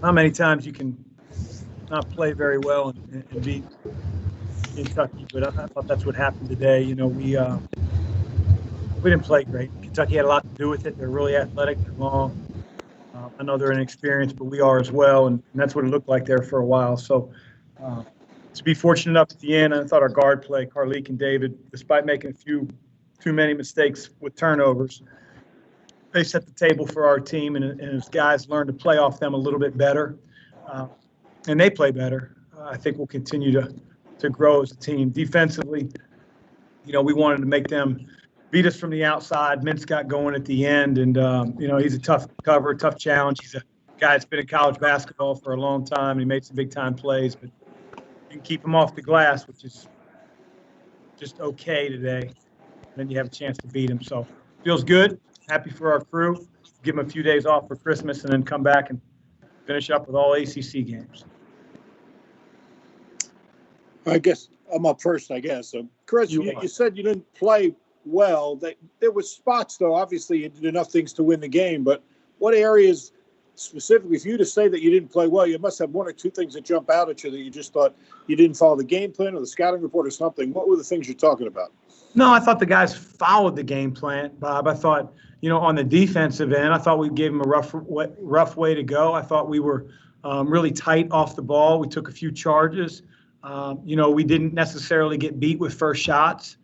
how many times you can not play very well and beat Kentucky, but I thought that's what happened today. We didn't play great. Kentucky had a lot to do with it. They're really athletic. They're long. I know they're inexperienced, but we are as well, and that's what it looked like there for a while. So to be fortunate enough at the end, I thought our guard play, KarlAnthony and David, despite making a few too many mistakes with turnovers, they set the table for our team, and as guys learn to play off them a little bit better, and they play better, I think we'll continue to grow as a team. Defensively, we wanted to make them beat us from the outside. Mintz got going at the end, and he's a tough cover, tough challenge. He's a guy that's been in college basketball for a long time, and he made some big-time plays, but you can keep him off the glass, which is just okay today. And then you have a chance to beat him. So feels good. Happy for our crew. Give them a few days off for Christmas and then come back and finish up with all ACC games. I guess I'm up first, I guess. So, Chris, you said you didn't play well. There were spots, though. Obviously, you did enough things to win the game. But what areas specifically, for you to say that you didn't play well, you must have one or two things that jump out at you that you just thought you didn't follow the game plan or the scouting report or something. What were the things you're talking about? No, I thought the guys followed the game plan, Bob. I thought, on the defensive end, I thought we gave them a rough way to go. I thought we were really tight off the ball. We took a few charges. We didn't necessarily get beat with first shots.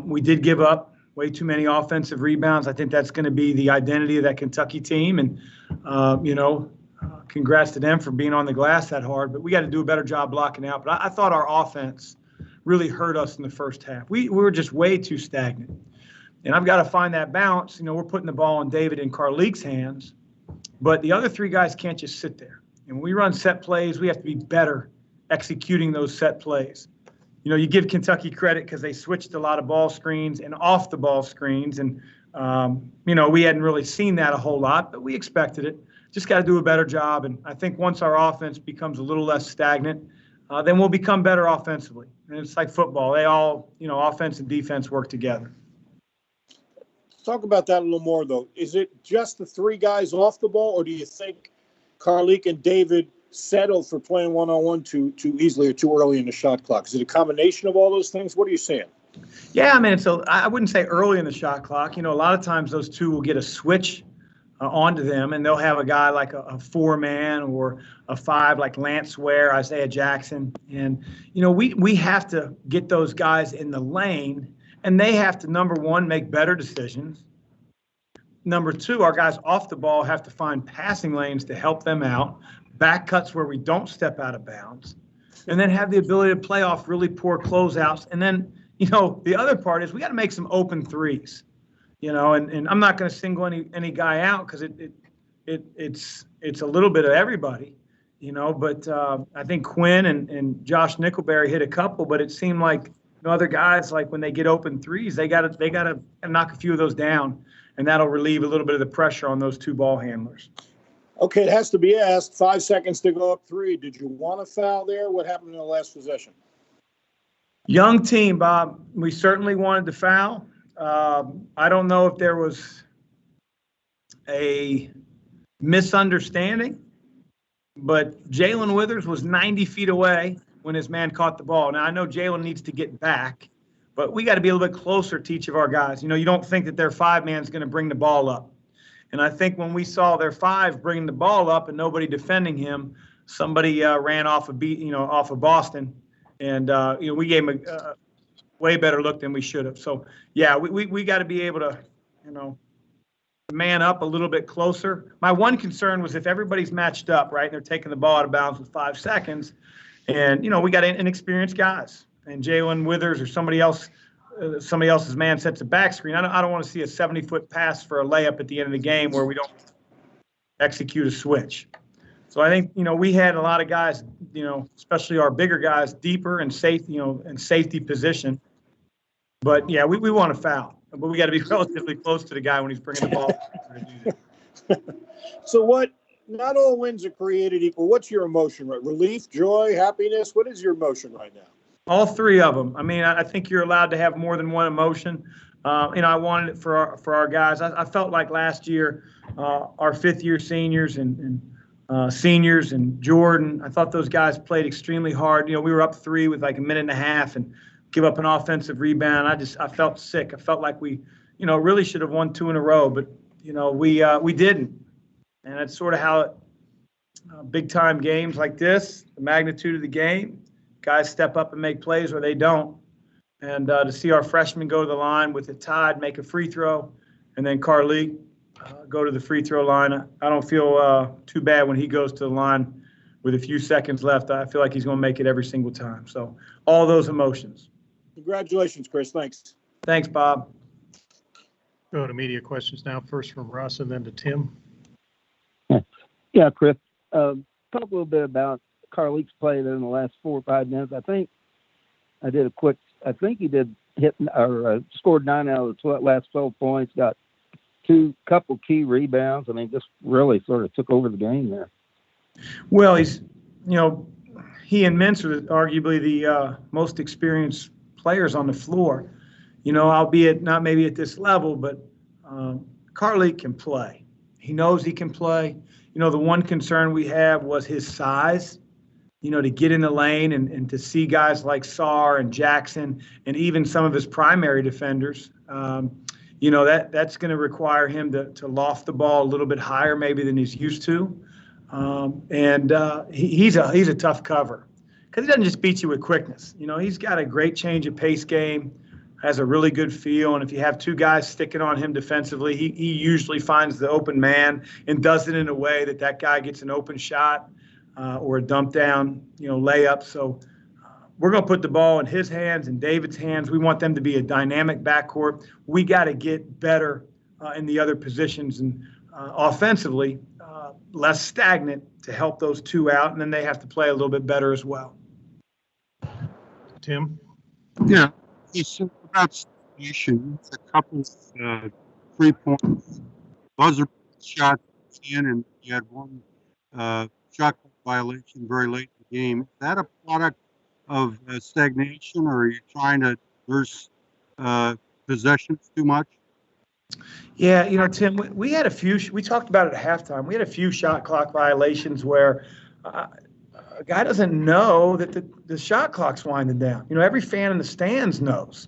We did give up way too many offensive rebounds. I think that's going to be the identity of that Kentucky team. And, congrats to them for being on the glass that hard. But we got to do a better job blocking out. But I thought our offense really hurt us in the first half. We were just way too stagnant. And I've got to find that balance. We're putting the ball in David and KarlAnthony's hands. But the other three guys can't just sit there. And when we run set plays, we have to be better executing those set plays. You give Kentucky credit because they switched a lot of ball screens and off the ball screens. And, we hadn't really seen that a whole lot, but we expected it. Just got to do a better job. And I think once our offense becomes a little less stagnant, then we'll become better offensively. And it's like football. They all, offense and defense work together. Talk about that a little more, though. Is it just the three guys off the ball, or do you think KarlAnthony and David settled for playing one-on-one too easily or too early in the shot clock? Is it a combination of all those things? What are you saying? Yeah, I mean, I wouldn't say early in the shot clock. A lot of times those two will get a switch onto them, and they'll have a guy like a four-man or a five like Lance Ware, Isaiah Jackson. And, we have to get those guys in the lane, and they have to, number one, make better decisions. Number two, our guys off the ball have to find passing lanes to help them out, back cuts where we don't step out of bounds, and then have the ability to play off really poor closeouts. And then, the other part is we got to make some open threes, and I'm not going to single any guy out because it's a little bit of everybody, but I think Quinn and Josh Nickelberry hit a couple, but it seemed like other guys, like when they get open threes, they got to knock a few of those down, and that'll relieve a little bit of the pressure on those two ball handlers. Okay, it has to be asked. 5 seconds to go up three. Did you want a foul there? What happened in the last possession? Young team, Bob. We certainly wanted to foul. I don't know if there was a misunderstanding, but Jalen Withers was 90 feet away when his man caught the ball. Now, I know Jalen needs to get back, but we got to be a little bit closer to each of our guys. You don't think that their five-man is going to bring the ball up. And I think when we saw their five bringing the ball up and nobody defending him, somebody ran off of Boston, and we gave him a way better look than we should have. So yeah, we got to be able to man up a little bit closer. My one concern was if everybody's matched up, right, and they're taking the ball out of bounds with 5 seconds, and we got inexperienced guys, and Jalen Withers or somebody else's man sets a back screen. I don't want to see a 70-foot pass for a layup at the end of the game where we don't execute a switch. So I think, we had a lot of guys, especially our bigger guys, deeper and safe, in safety position. But yeah, we want to foul, but we got to be relatively close to the guy when he's bringing the ball. So not all wins are created equal. What's your emotion, right? Relief, joy, happiness? What is your emotion right now? All three of them. I mean, I think you're allowed to have more than one emotion. I wanted it for our guys. I felt like last year, our fifth-year seniors and seniors and Jordan. I thought those guys played extremely hard. We were up 3 with like a minute and a half and give up an offensive rebound. I felt sick. I felt like we, really should have won 2 in a row, but, we didn't. And that's sort of how it, big time games like this, the magnitude of the game, guys step up and make plays where they don't. And to see our freshmen go to the line with it tied, make a free throw, and then KarlAnthony go to the free throw line. I don't feel too bad when he goes to the line with a few seconds left. I feel like he's going to make it every single time. So all those emotions. Congratulations, Chris. Thanks. Thanks, Bob. Go to media questions now. First from Russ and then to Tim. Yeah, Chris. Talk a little bit about KarlAnthony's play there in the last 4 or 5 minutes. I think he did hit or scored 9 out of the last 12 points, got couple key rebounds. I mean, just really sort of took over the game there. Well, he's, he and Mintz are arguably the most experienced players on the floor, albeit not maybe at this level, but KarlAnthony can play. He knows he can play. The one concern we have was his size, to get in the lane and to see guys like Sar and Jackson and even some of his primary defenders. That's going to require him to loft the ball a little bit higher maybe than he's used to. He's a tough cover because he doesn't just beat you with quickness. He's got a great change of pace game, has a really good feel. And if you have 2 guys sticking on him defensively, he usually finds the open man and does it in a way that guy gets an open shot or a dump down, layup. So we're going to put the ball in his hands and David's hands. We want them to be a dynamic backcourt. We got to get better in the other positions and offensively, less stagnant to help those 2 out. And then they have to play a little bit better as well. Tim? Yeah. It's about stagnation. It's a couple 3-point buzzer shots in, and you had 1 shot violation very late in the game. Is that a product of stagnation, or are you trying to nurse possessions too much? Yeah, Tim, we had a few. We talked about it at halftime. We had a few shot clock violations where a guy doesn't know that the shot clock's winding down. Every fan in the stands knows.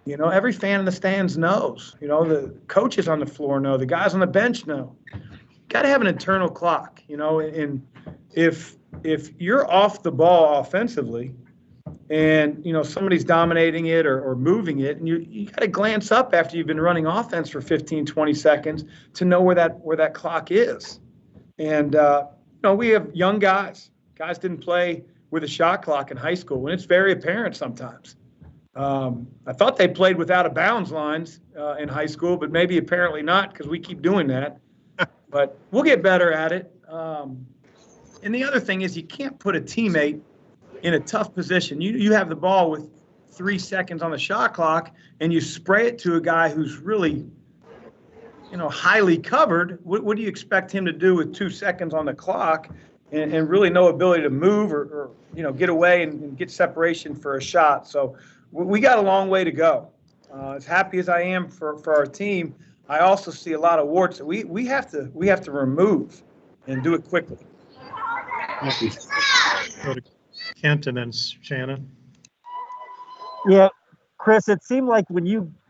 Every fan in the stands knows. The coaches on the floor know. The guys on the bench know. Got to have an internal clock. And if you're off the ball offensively, and somebody's dominating it or moving it, and you got to glance up after you've been running offense for 15, 20 seconds to know where that clock is. And we have young guys. Guys didn't play with a shot clock in high school, and it's very apparent sometimes. I thought they played without a bounds lines in high school, but maybe apparently not because we keep doing that. But we'll get better at it. And the other thing is you can't put a teammate in a tough position. You have the ball with 3 seconds on the shot clock, and you spray it to a guy who's really, highly covered. What do you expect him to do with 2 seconds on the clock and really no ability to move or get away and get separation for a shot? So we got a long way to go. As happy as I am for our team, I also see a lot of warts that we have to remove and do it quickly. Go to Kent and then Shannon. Yeah, Chris, it seemed like when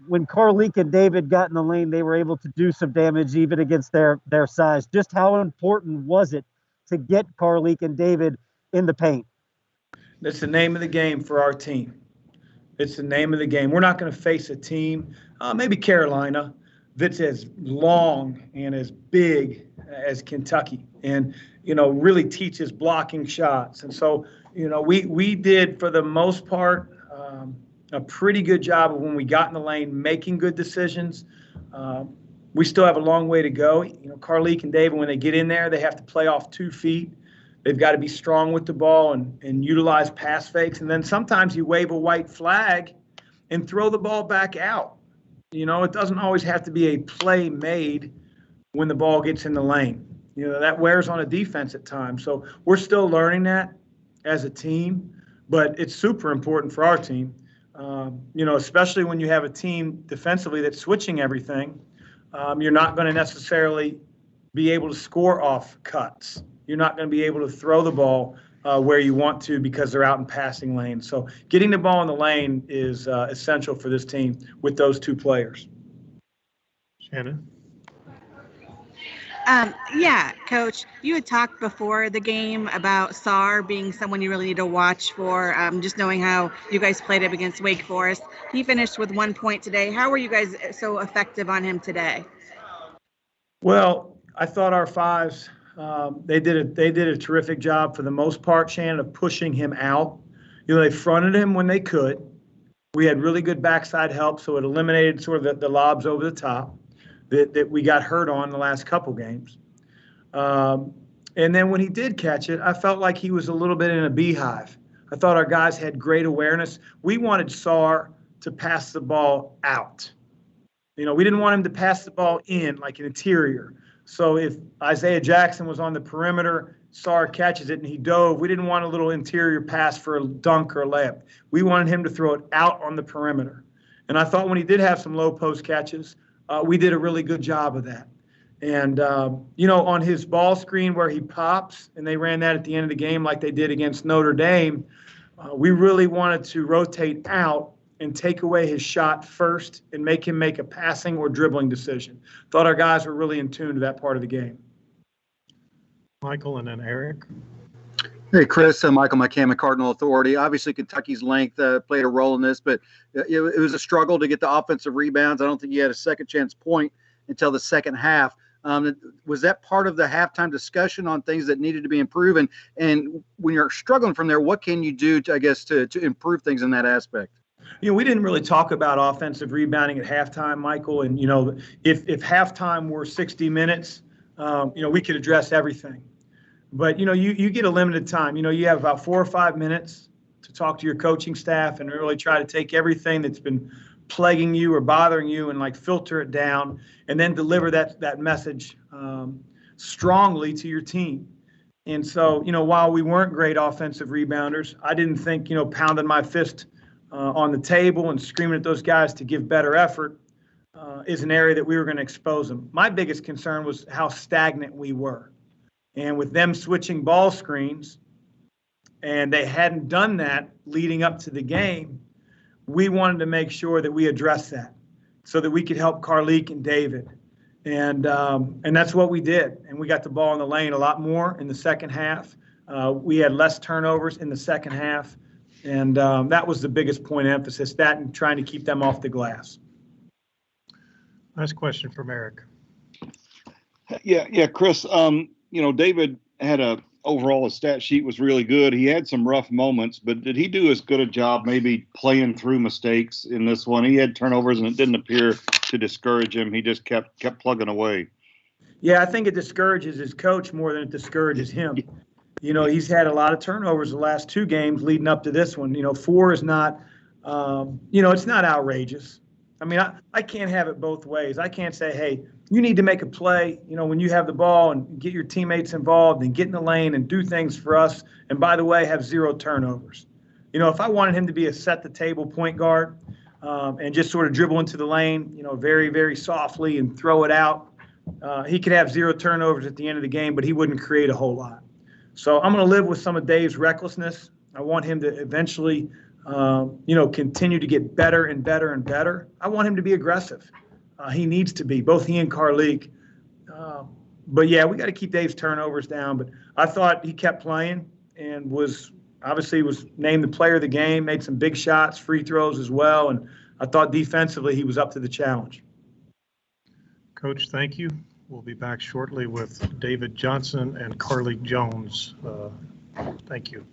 KarlAnthony and David got in the lane, they were able to do some damage even against their size. Just how important was it to get KarlAnthony and David in the paint? That's the name of the game for our team. It's the name of the game. We're not going to face a team, maybe Carolina, that's as long and as big as Kentucky and, really teaches blocking shots. And so, we did, for the most part, a pretty good job of when we got in the lane, making good decisions. We still have a long way to go. KarlAnthony and David, when they get in there, they have to play off 2 feet. They've got to be strong with the ball and utilize pass fakes. And then sometimes you wave a white flag and throw the ball back out. It doesn't always have to be a play made when the ball gets in the lane. That wears on a defense at times. So we're still learning that as a team, but it's super important for our team. Especially when you have a team defensively that's switching everything. You're not going to necessarily be able to score off cuts. you're not going to be able to throw the ball where you want to because they're out in passing lanes. So getting the ball in the lane is essential for this team with those two players. Shannon? Yeah, Coach, you had talked before the game about Sar being someone you really need to watch for, just knowing how you guys played him against Wake Forest. He finished with 1 point today. How were you guys so effective on him today? Well, I thought our fives, they did a terrific job for the most part, Shannon, of pushing him out. They fronted him when they could. We had really good backside help, so it eliminated sort of the lobs over the top that we got hurt on the last couple games. And then when he did catch it, I felt like he was a little bit in a beehive. I thought our guys had great awareness. We wanted Sar to pass the ball out. We didn't want him to pass the ball in like an interior. So if Isaiah Jackson was on the perimeter, Sar catches it and he dove, we didn't want a little interior pass for a dunk or a layup. We wanted him to throw it out on the perimeter. And I thought when he did have some low post catches, we did a really good job of that. And, on his ball screen where he pops, and they ran that at the end of the game like they did against Notre Dame, we really wanted to rotate out and take away his shot first and make him make a passing or dribbling decision. Thought our guys were really in tune to that part of the game. Michael and then Eric. Hey, Chris, Michael McCammon, Cardinal Authority. Obviously, Kentucky's length played a role in this, but it was a struggle to get the offensive rebounds. I don't think you had a second chance point until the second half. Was that part of the halftime discussion on things that needed to be improved? And when you're struggling from there, what can you do to improve things in that aspect? We didn't really talk about offensive rebounding at halftime, Michael. And, if halftime were 60 minutes, we could address everything. But, you get a limited time. You have about 4 or 5 minutes to talk to your coaching staff and really try to take everything that's been plaguing you or bothering you and filter it down and then deliver that message strongly to your team. And so, while we weren't great offensive rebounders, I didn't think, pounding my fist on the table and screaming at those guys to give better effort is an area that we were going to expose them. My biggest concern was how stagnant we were. And with them switching ball screens, and they hadn't done that leading up to the game, we wanted to make sure that we addressed that so that we could help Karlik and David. And that's what we did. And we got the ball in the lane a lot more in the second half. We had less turnovers in the second half. And that was the biggest point of emphasis, that and trying to keep them off the glass. Last question from Eric. Yeah, Chris, David had overall stat sheet was really good. He had some rough moments, but did he do as good a job maybe playing through mistakes in this one? He had turnovers and it didn't appear to discourage him. He just kept plugging away. Yeah, I think it discourages his coach more than it discourages him. He's had a lot of turnovers the last 2 games leading up to this one. 4 is not, it's not outrageous. I mean, I can't have it both ways. I can't say, hey, you need to make a play, when you have the ball and get your teammates involved and get in the lane and do things for us. And by the way, have 0 turnovers. If I wanted him to be a set the table point guard and just sort of dribble into the lane, very, very softly and throw it out, he could have 0 turnovers at the end of the game, but he wouldn't create a whole lot. So I'm going to live with some of Dave's recklessness. I want him to eventually, continue to get better and better and better. I want him to be aggressive. He needs to be, both he and Karlik. But, yeah, we got to keep Dave's turnovers down. But I thought he kept playing and was named the player of the game, made some big shots, free throws as well. And I thought defensively he was up to the challenge. Coach, thank you. We'll be back shortly with David Johnson and Karlik Jones. Thank you.